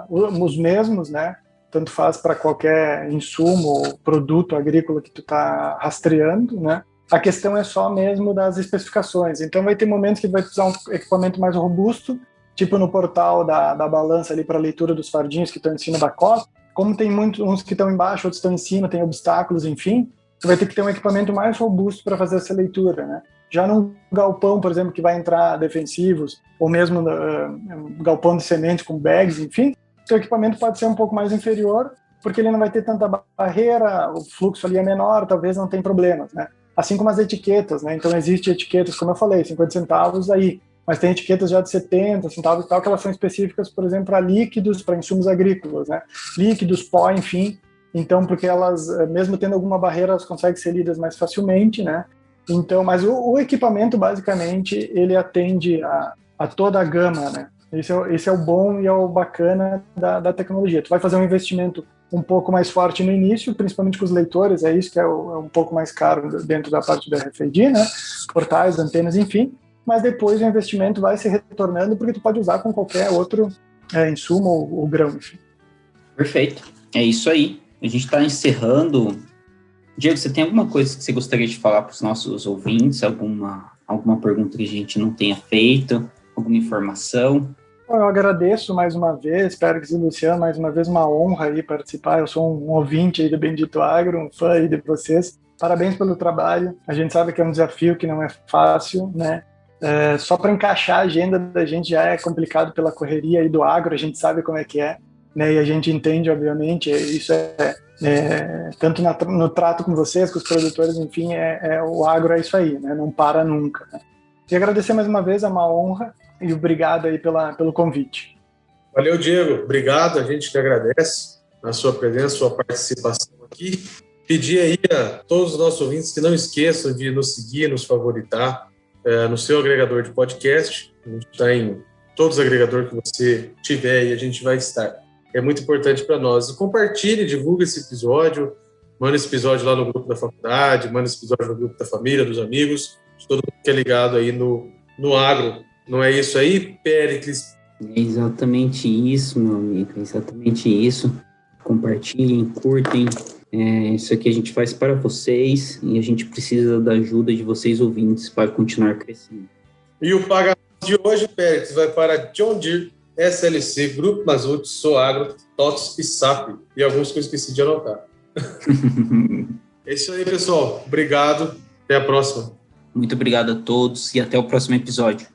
os mesmos, né? Tanto faz para qualquer insumo ou produto agrícola que tu está rastreando, né? A questão é só mesmo das especificações. Então, vai ter momentos que vai precisar um equipamento mais robusto, tipo no portal da balança ali para leitura dos fardinhos que estão em cima da copa. Como tem uns que estão embaixo, outros estão em cima, tem obstáculos, enfim, você vai ter que ter um equipamento mais robusto para fazer essa leitura, né? Já num galpão, por exemplo, que vai entrar defensivos, ou mesmo galpão de sementes com bags, enfim, seu equipamento pode ser um pouco mais inferior, porque ele não vai ter tanta barreira, o fluxo ali é menor, talvez não tenha problemas, né? Assim como as etiquetas, né? Então, existem etiquetas, como eu falei, 50 centavos aí. mas tem etiquetas já de 70 centavos e tal, que elas são específicas, por exemplo, para líquidos, para insumos agrícolas, né? Líquidos, pó, enfim. Então, porque elas, mesmo tendo alguma barreira, elas conseguem ser lidas mais facilmente, né? Então, mas o equipamento, basicamente, ele atende a toda a gama, né? Esse é o bom e é o bacana da tecnologia. Tu vai fazer um investimento um pouco mais forte no início, principalmente com os leitores, é isso que é um pouco mais caro dentro da parte do RFID, né? Portais, antenas, enfim. Mas depois o investimento vai se retornando porque tu pode usar com qualquer outro insumo ou grão, enfim. Perfeito. É isso aí. A gente está encerrando. Diego, você tem alguma coisa que você gostaria de falar para os nossos ouvintes? Alguma pergunta que a gente não tenha feito? Alguma informação? Eu agradeço mais uma vez, espero que Luciano, mais uma vez uma honra aí participar. Eu sou um ouvinte aí do Bendito Agro, um fã aí de vocês. Parabéns pelo trabalho. A gente sabe que é um desafio que não é fácil, né? Só para encaixar a agenda da gente já é complicado pela correria aí do agro, a gente sabe como é que é, né? E a gente entende, obviamente, isso tanto no trato com vocês, com os produtores, enfim, o agro é isso aí, né? Não para nunca, né? E agradecer mais uma vez, é uma honra, e obrigado aí pelo convite. Valeu, Diego. Obrigado, a gente que agradece a sua presença, a sua participação aqui. Pedir aí a todos os nossos ouvintes que não esqueçam de nos seguir, nos favoritar no seu agregador de podcast. A gente está em todos os agregadores que você tiver e a gente vai estar. É muito importante para nós. Compartilhe, divulgue esse episódio, manda esse episódio lá no grupo da faculdade, manda esse episódio no grupo da família, dos amigos, de todo mundo que é ligado aí no agro. Não é isso aí, Péricles? É exatamente isso, meu amigo, é exatamente isso. Compartilhem, curtem. Isso aqui a gente faz para vocês e a gente precisa da ajuda de vocês ouvintes para continuar crescendo. E o pagamento de hoje, Péricles, vai para John Deere, SLC, Grupo Mazut, Soagro, TOTS e SAP. E algumas coisas que esqueci de anotar. É isso aí, pessoal. Obrigado. Até a próxima. Muito obrigado a todos e até o próximo episódio.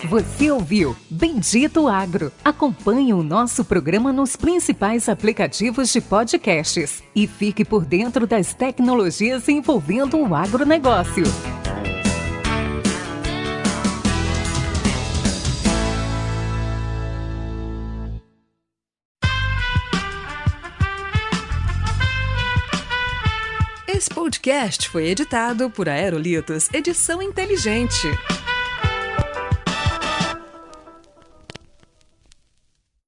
Você ouviu Bendito Agro. Acompanhe o nosso programa nos principais aplicativos de podcasts e fique por dentro das tecnologias envolvendo o agronegócio. Esse podcast foi editado por Aerolitos Edição Inteligente.